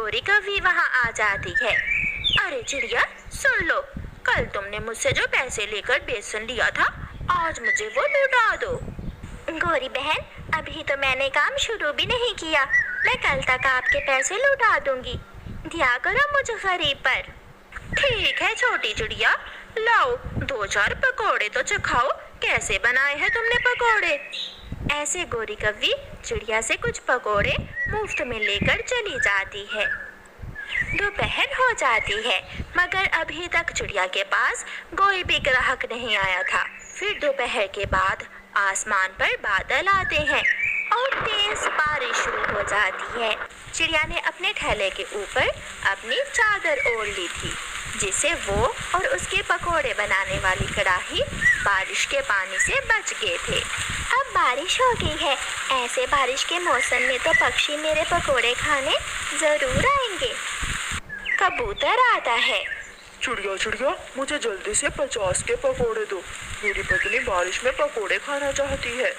गोरी कौवी वहाँ आ जाती है। अरे चिड़िया सुन लो, कल तुमने मुझसे जो पैसे लेकर बेसन लिया था, आज मुझे वो लौटा दो। गोरी बहन, अभी तो मैंने काम शुरू भी नहीं किया, मैं कल तक आपके पैसे लौटा दूंगी, दिया करो मुझे गरीब पर। ठीक है छोटी चिड़िया, लाओ 2-4 पकोड़े तो चखाओ, कैसे बनाए हैं तुमने पकोड़े। ऐसे गोरी कौवी चिड़िया से कुछ पकोड़े मुफ्त में लेकर चली जाती है। दोपहर हो जाती है, मगर अभी तक चिड़िया के पास कोई भी ग्राहक नहीं आया था। फिर दोपहर के बाद आसमान पर बादल आते हैं और तेज बारिश शुरू हो जाती है। चिड़िया ने अपने थैले के ऊपर अपनी चादर ओढ़ ली थी, जिससे वो और उसके पकोड़े बनाने वाली कड़ाही बारिश के पानी से बच गए थे। अब बारिश हो गई है, ऐसे बारिश के मौसम में तो पक्षी मेरे पकोड़े खाने जरूर आएंगे। कबूतर आता है। चिड़िया चिड़िया, मुझे जल्दी से 50 के पकोड़े दो, मेरी पत्नी बारिश में पकोड़े खाना चाहती है।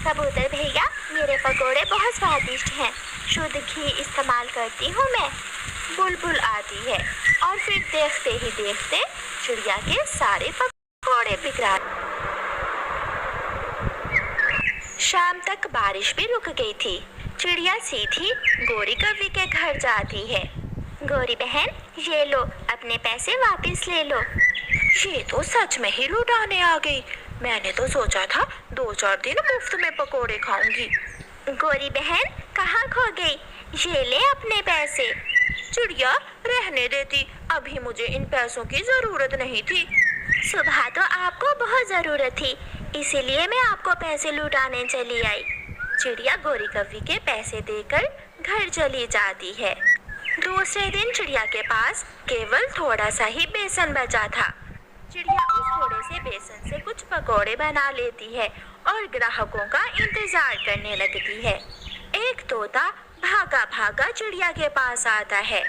कबूतर भैया, मेरे पकोड़े बहुत स्वादिष्ट हैं, शुद्ध घी इस्तेमाल करती हूँ मैं। बुलबुल आती है और फिर देखते ही देखते चिड़िया के सारे पकोड़े बिखरा। शाम तक बारिश भी रुक गई थी। चिड़िया सीधी गोरी कौवी के घर जाती है। गोरी बहन, ये लो, अपने पैसे वापस ले लो। ये तो सच में ही लुटाने आ गई, मैंने तो सोचा था 2-4 दिन मुफ्त में पकोड़े खाऊंगी। गोरी बहन कहाँ खो गई, ये ले अपने पैसे। चिड़िया रहने देती, अभी मुझे इन पैसों की जरूरत नहीं थी। सुबह तो आपको बहुत जरूरत थी, इसीलिए मैं आपको पैसे लुटाने चली आई। चिड़िया गोरी कौवी के पैसे देकर घर चली जाती है। दूसरे दिन चिड़िया के पास केवल थोड़ा सा ही बेसन बचा था। चिड़िया उस थोड़े से बेसन से कुछ पकोड़े बना लेती है और ग्राहकों का इंतजार करने लगती है। एक तोता भागा भागा चिड़िया के पास आता है।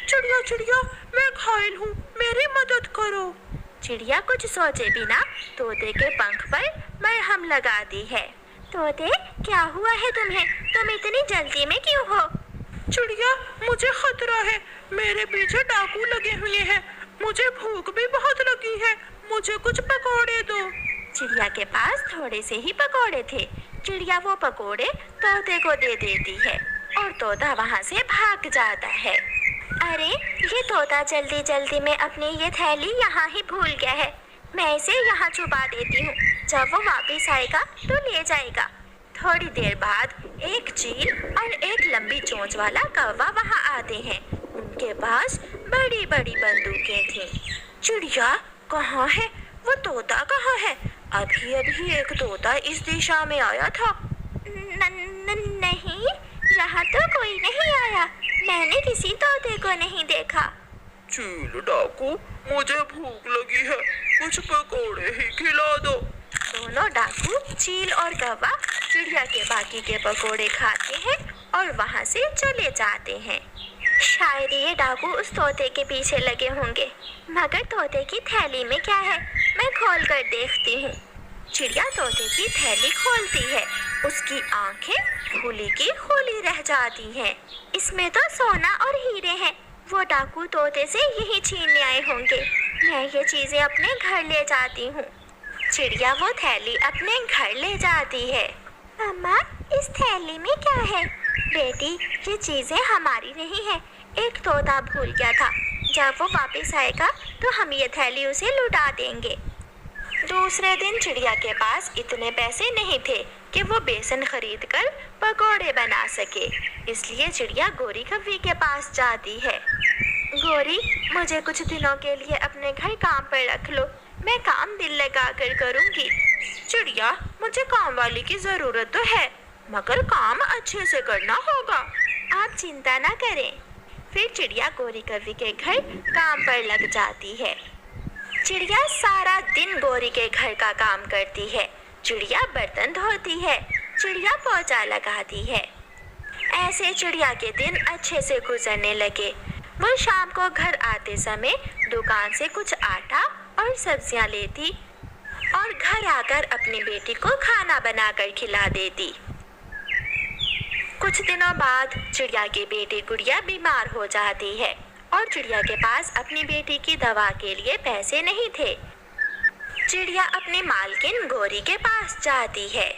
चिड़िया चिड़िया, मैं घायल हूँ, मेरी मदद करो। चिड़िया कुछ सोचे बिना तोते के पंख पर मरहम लगाती है। तोते, क्या हुआ है तुम्हें, तुम इतनी जल्दी में क्यों हो। चिड़िया, मुझे खतरा है, मेरे पीछे डाकू लगे हुए हैं, मुझे भूख भी बहुत लगी है, मुझे कुछ पकोड़े दो। चिड़िया के पास थोड़े से ही पकोड़े थे। चिड़िया वो पकोड़े तोते को दे देती है और तोता वहाँ से भाग जाता है। अरे, ये तोता जल्दी जल्दी में अपनी ये थैली यहाँ ही भूल गया है, मैं इसे यहाँ छुपा देती हूँ, जब वो वापस आएगा तो ले जाएगा। थोड़ी देर बाद एक चील और एक लंबी चोंच वाला कौवा वहाँ आते हैं। उनके पास बड़ी बड़ी बंदूकें थीं। चिड़िया कहाँ है, वो तोता कहाँ है? अभी अभी एक तोता इस दिशा में आया था। नहीं, यहाँ तो कोई नहीं आया, मैंने किसी तोते को नहीं देखा। चील डाकू, मुझे भूख लगी है, कुछ पकोड़े ही खिला दो। दोनों डाकू चील और कौवा चिड़िया के बाकी के पकोड़े खाते हैं और वहाँ से चले जाते हैं। शायद ये डाकू उस तोते के पीछे लगे होंगे, मगर तोते की थैली में क्या है, मैं खोल कर देखती हूँ। चिड़िया तोते की थैली खोलती है, उसकी आंखें खुली की खुली रह जाती हैं। इसमें तो सोना और हीरे हैं, वो डाकू तोते से यही छीनने आए होंगे। मैं ये चीजें अपने घर ले जाती हूँ। चिड़िया वो थैली अपने घर ले जाती है। अम्मा, इस थैली में क्या है? बेटी, ये चीजें हमारी नहीं है, एक तोता भूल गया था, जब वो वापस आएगा तो हम ये थैली उसे लुटा देंगे। दूसरे दिन चिड़िया के पास इतने पैसे नहीं थे कि वो बेसन खरीद कर पकोड़े बना सके, इसलिए चिड़िया गोरी कौवी के पास जाती है। गोरी, मुझे कुछ दिनों के लिए अपने घर काम पर रख लो, मैं काम दिल लगा कर करूँगी। चिड़िया, मुझे काम वाली की जरूरत तो है, मगर काम अच्छे से करना होगा। आप चिंता ना करें। फिर चिड़िया गोरी कौवी के घर काम पर लग जाती है। चिड़िया सारा दिन गोरी के घर का काम करती है। चिड़िया बर्तन धोती है, चिड़िया पोछा लगाती है। ऐसे चिड़िया के दिन अच्छे से गुजरने लगे। वो शाम को घर आते समय दुकान से कुछ आटा और सब्जियां लेती और घर आकर अपनी बेटी को खाना बनाकर खिला देती। कुछ दिनों बाद चिड़िया की बेटी गुड़िया बीमार हो जाती है और चिड़िया के पास अपनी बेटी की दवा के लिए पैसे नहीं थे। चिड़िया अपनी मालकिन गौरी के पास जाती है।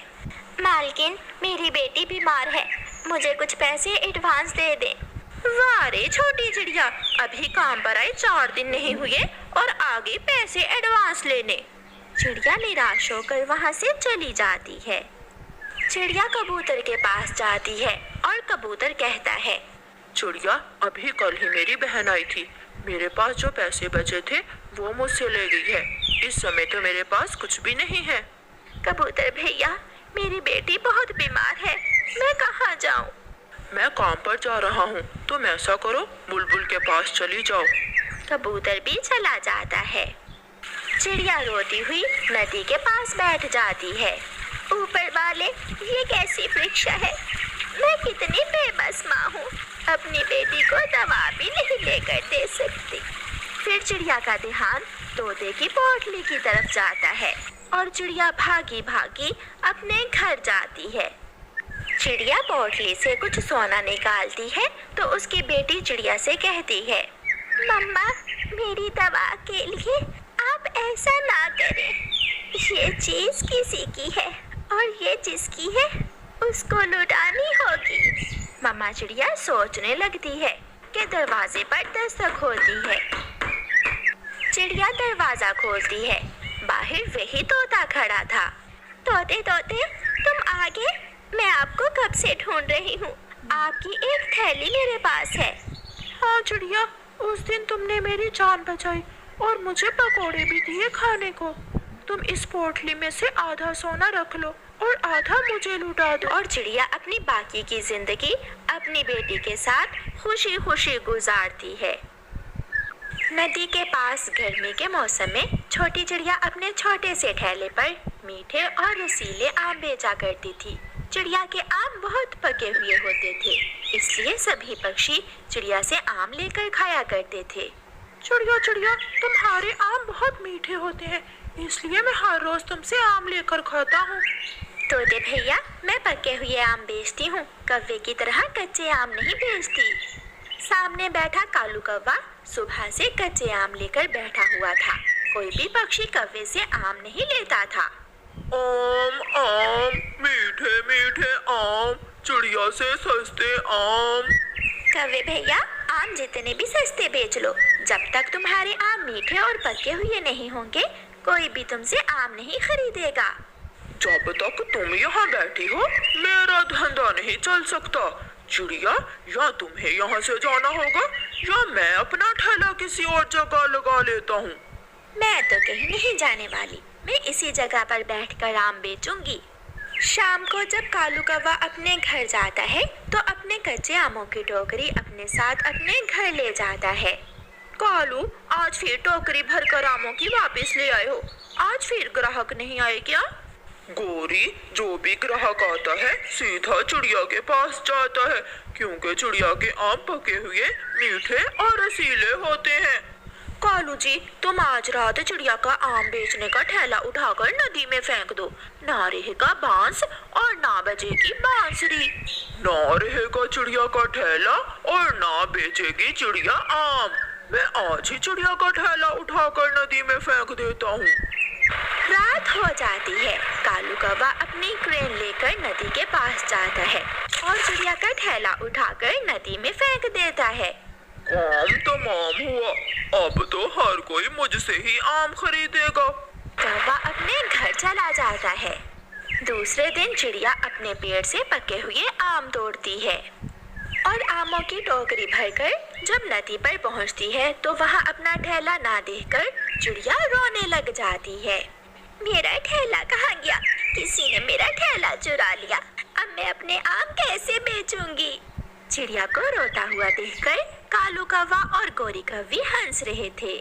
मालकिन, मेरी बेटी बीमार है, मुझे कुछ पैसे एडवांस दे दें। वाह रे छोटी चिड़िया, अभी काम पर आए 4 दिन नहीं हुए और आगे पैसे एडवांस लेने। चिड़िया निराश होकर वहाँ से चली जाती है। चिड़िया कबूतर के पास जाती है और कबूतर कहता है, चिड़िया, अभी कल ही मेरी बहन आई थी। मेरे पास जो पैसे बचे थे वो मुझसे ले गई है। इस समय तो मेरे पास कुछ भी नहीं है। कबूतर भैया, मेरी बेटी बहुत बीमार है, मैं कहाँ जाऊँ? मैं काम पर जा रहा हूँ, तुम ऐसा करो बुलबुल के पास चली जाओ। कबूतर भी चला जाता है। चिड़िया रोती हुई नदी के पास बैठ जाती है। ऊपर वाले, ये कैसी परीक्षा है, मैं कितनी बेबस माँ हूँ, अपनी बेटी को दवा भी नहीं लेकर दे सकती। फिर चिड़िया का ध्यान तोते की पोटली की तरफ जाता है और चिड़िया भागी भागी अपने घर जाती है। चिड़िया पोटली से कुछ सोना निकालती है तो उसकी बेटी चिड़िया से कहती है, मम्मा, मेरी दवा के लिए आप ऐसा ना करें, ये चीज किसी की है और ये जिसकी है उसको लुटानी होगी। मम्मा चिड़िया सोचने लगती है कि दरवाजे पर दस्तक होती है। चिड़िया दरवाजा खोलती है। बाहर वही तोता खड़ा था। तोते तोते, तुम आ गए? मैं आपको कब से ढूंढ रही हूँ। आपकी एक थैली मेरे पास है। हाँ चिड़िया, उस दिन तुमने मेरी जान बचाई और मुझे पकोड़े भी दिए खाने को। तुम इस पोटली में से आधा सोना रख लो और आधा मुझे लुटा दो। और चिड़िया अपनी बाकी की जिंदगी अपनी बेटी के साथ खुशी खुशी गुजारती है। नदी के पास गर्मी के मौसम में छोटी चिड़िया अपने छोटे से ठेले पर मीठे और रसीले आम बेचा करती थी। चिड़िया के आम बहुत पके हुए होते थे, इसलिए सभी पक्षी चिड़िया से आम लेकर खाया करते थे। चिड़िया चिड़िया, तुम्हारे आम बहुत मीठे होते हैं, इसलिए मैं हर रोज तुमसे आम लेकर खाता हूँ। तोते भैया, मैं पके हुए आम बेचती हूँ, कौवे की तरह कच्चे आम नहीं बेचती। सामने बैठा कालू कौवा सुबह से कच्चे आम लेकर बैठा हुआ था। कोई भी पक्षी कौवे से आम नहीं लेता था। आम आम, मीठे मीठे आम, चिड़िया से सस्ते आम। कौवे भैया, आम जितने भी सस्ते बेच लो, जब तक तुम्हारे आम मीठे और पके हुए नहीं होंगे कोई भी तुमसे आम नहीं खरीदेगा। जब तक तुम यहाँ बैठी हो मेरा धंधा नहीं चल सकता। चिड़िया, या तुम्हें यहाँ से जाना होगा या मैं अपना ठेला किसी और जगह लगा लेता हूँ। मैं तो कहीं नहीं जाने वाली, मैं इसी जगह पर बैठकर आम बेचूंगी। शाम को जब कालू कौवा अपने घर जाता है तो अपने कच्चे आमों की टोकरी अपने साथ अपने घर ले जाता है। कालू, आज फिर टोकरी भरकर आमों की वापस ले आए हो। आज फिर ग्राहक नहीं आए क्या? गोरी, जो भी ग्राहक आता है सीधा चिड़िया के पास जाता है, क्योंकि चिड़िया के आम पके हुए मीठे और रसीले होते हैं। कालू जी, तुम आज रात चिड़िया का आम बेचने का ठेला उठाकर नदी में फेंक दो, ना रहेगा बांस और ना बजेगी बांसुरी। ना रहेगा चिड़िया का ठेला और ना बेचेगी चिड़िया आम। मैं आज ही चिड़िया का ठेला उठाकर नदी में फेंक देता हूँ। रात हो जाती है। कालू कौवा अपनी क्रेन लेकर नदी के पास जाता है और चिड़िया का ठेला उठाकर नदी में फेंक देता है। काम तमाम हुआ, अब तो हर कोई मुझसे ही आम खरीदेगा। कौवा अपने घर चला जाता है। दूसरे दिन चिड़िया अपने पेड़ से पके हुए आम तोड़ती है और आमों की टोकरी भरकर जब नदी पर पहुंचती है तो वहां अपना ठेला ना देखकर चिड़िया रोने लग जाती है। मेरा ठेला कहाँ गया? किसी ने मेरा ठेला चुरा लिया। अब मैं अपने आम कैसे बेचूंगी? चिड़िया को रोता हुआ देखकर कालू कौवा और गोरी कौवी हंस रहे थे।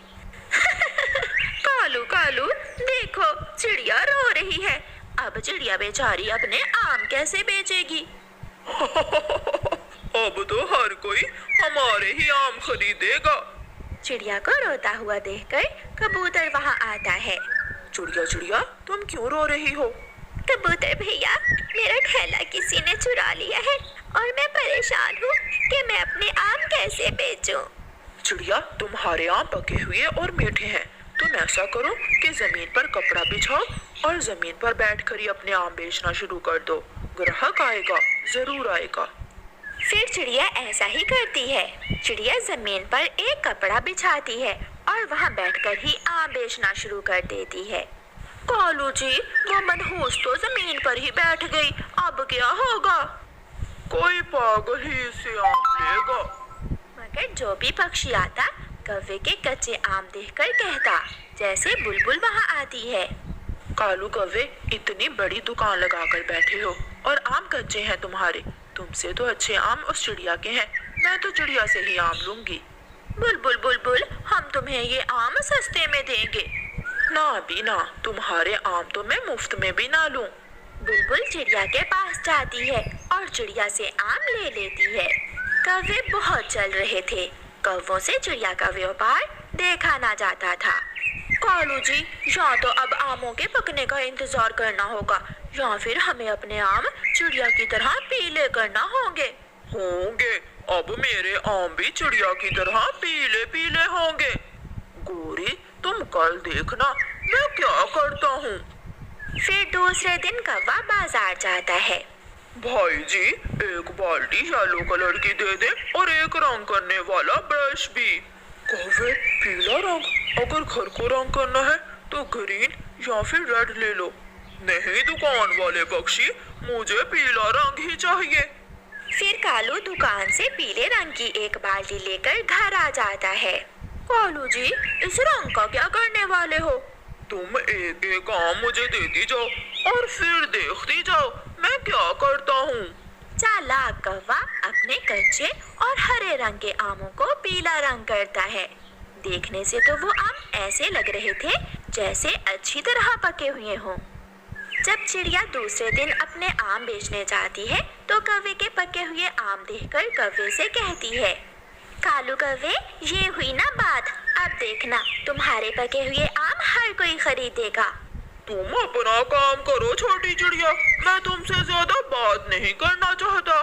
कालू कालू, देखो चिड़िया रो रही है। अब चिड़िया बेचारी अपने आम कैसे बेचेगी? अब तो हर कोई हमारे ही आम खरीदेगा। चिड़िया को रोता हुआ देखकर कबूतर वहाँ आता है। चिड़िया चिड़िया, तुम क्यों रो रही हो? कबूतर भैया, मेरा ठेला किसी ने चुरा लिया है। और मैं परेशान हूँ कि मैं अपने आम कैसे बेचूं। चिड़िया, तुम्हारे आम पके हुए और मीठे हैं। तुम ऐसा करो कि जमीन पर कपड़ा बिछाओ और जमीन पर बैठकर ही अपने आम बेचना शुरू कर दो। ग्राहक आएगा, जरूर आएगा। फिर चिड़िया ऐसा ही करती है। चिड़िया जमीन पर एक कपड़ा बिछाती है और वहाँ बैठकर ही आम बेचना शुरू कर देती है। कालू जी, वो मनहूस तो जमीन पर ही बैठ गई, अब क्या होगा? कोई पागल ही इसे आम लेगा। मगर जो भी पक्षी आता कौवे के कच्चे आम देखकर कहता, जैसे बुलबुल वहाँ आती है। कालू कौवे, इतनी बड़ी दुकान लगाकर बैठे हो और आम कच्चे हैं तुम्हारे। तुमसे तो अच्छे आम उस चिड़िया के हैं। मैं तो चिड़िया से ही आम लूंगी। बुलबुल बुलबुल, हम तुम्हें ये आम सस्ते में देंगे। ना भी ना, तुम्हारे आम तो मैं मुफ्त में भी ना लूं। बुलबुल चिड़िया के पास जाती है और चिड़िया से आम ले लेती है। कौवे बहुत चल रहे थे। कौवों से चिड़िया का व्यापार देखा ना जाता था। कालू जी, या तो अब आमों के पकने का इंतजार करना होगा या फिर हमें अपने आम चिड़िया की तरह पीले करना होंगे। अब मेरे आम भी चिड़िया की तरह पीले पीले होंगे। गोरी, तुम कल देखना मैं क्या करता हूँ। फिर दूसरे दिन कौवा बाजार जाता है। भाई जी, एक बाल्टी येलो कलर की दे दे और एक रंग करने वाला ब्रश भी। कौवे, पीला रंग? अगर घर को रंग करना है तो ग्रीन या फिर रेड ले लो। नहीं दुकान वाले पक्षी, मुझे पीला रंग ही चाहिए। फिर कालू दुकान से पीले रंग की एक बाल्टी लेकर घर आ जाता है। कालू जी, इस रंग का क्या करने वाले हो? तुम एक एक आम मुझे देती जाओ और फिर देखती जाओ मैं क्या करता हूँ। चालाक कौवा अपने कच्चे और हरे रंग के आमों को पीला रंग करता है। देखने से तो वो आम ऐसे लग रहे थे जैसे अच्छी तरह पके हुए हों। जब चिड़िया दूसरे दिन अपने आम बेचने जाती है तो कौवे के पके हुए आम देखकर कौवे से कहती है, कालू कौवे, ये हुई ना बात। अब देखना, तुम्हारे पके हुए आम हर कोई खरीदेगा। तुम अपना काम करो छोटी चिड़िया, मैं तुमसे ज्यादा बात नहीं करना चाहता।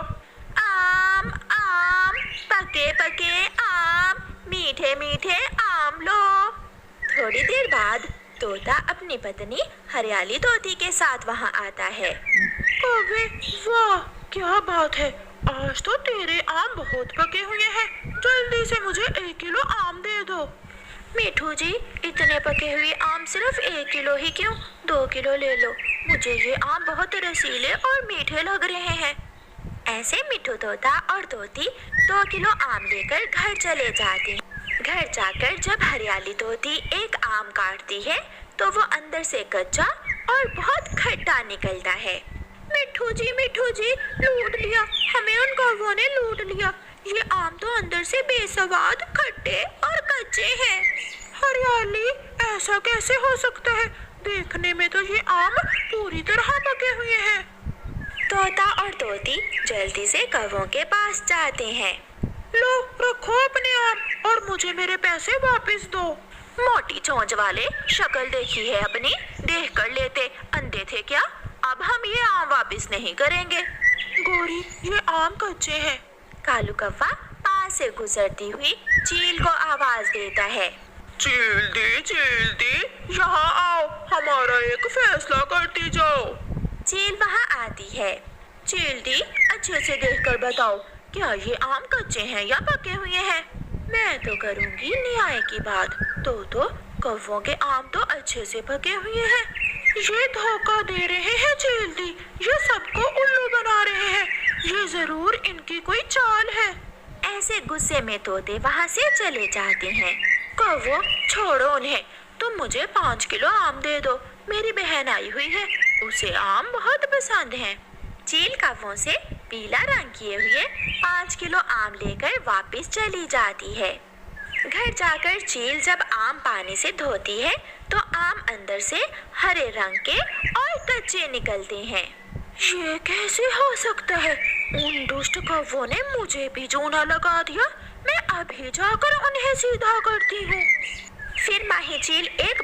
आम आम, पके पके आम, मीठे मीठे आम लो। थोड़ी देर बाद तोता अपनी पत्नी हरियाली तोती के साथ वहाँ आता है। कौवे, वाह क्या बात है, आज तो तेरे आम बहुत पके हुए हैं। जल्दी से मुझे 1 किलो आम दे दो। मिठू जी, इतने पके हुए आम सिर्फ 1 किलो ही क्यों, 2 किलो ले लो। मुझे ये आम बहुत रसीले और मीठे लग रहे हैं। ऐसे मिठू तोता और तोती 2 किलो आम लेकर घर चले जाते हैं। घर जाकर जब हरियाली तोती एक आम काटती है तो वो अंदर से कच्चा और बहुत खट्टा निकलता है। मिठू जी, लूट लिया हमें, उन कौवों ने लूट लिया। ये आम तो अंदर से बेस्वाद, खट्टे और कच्चे हैं। हरियाली, ऐसा कैसे हो सकता है? देखने में तो ये आम पूरी तरह पके हुए हैं। तोता और तोती जल्दी से कौवों के पास जाते हैं। लो, रखो अपने आम और मुझे मेरे पैसे वापस दो। मोटी चोंच वाले, शक्ल देखी है अपनी, देख कर लेते, अंधे थे क्या? अब हम ये आम वापस नहीं करेंगे। गोरी, ये आम कच्चे हैं। कालू कौवा पास से गुजरती हुई चील को आवाज देता है। चील दी, यहाँ आओ, हमारा एक फैसला करती जाओ। चील वहाँ आती है। चील दी, अच्छे से देखकर बताओ, क्या ये आम कच्चे हैं या पके हुए हैं? मैं तो करूँगी न्याय की बात। तो कौवों के आम तो अच्छे से पके हुए हैं। ये धोखा दे रहे हैं चील दी, ये सबको उल्लू बना रहे हैं। ये जरूर इनकी कोई चाल है। ऐसे गुस्से में तोते वहाँ से चले जाते हैं। कौवों, छोड़ो उन्हें, तुम मुझे 5 किलो आम दे दो। मेरी बहन आई हुई है, उसे आम बहुत पसंद हैं। चील कौवों से पीला रंग किए हुए 5 किलो आम लेकर वापस चली जाती है। घर जाकर चील जब आम पानी से धोती है तो आम अंदर से हरे रंग के और कच्चे निकलते हैं। ये कैसे हो सकता है? उन दुष्ट कौवों ने मुझे भी जूना लगा दिया। मैं अभी जाकर उन्हें सीधा करती हूँ। फिर माही चील एक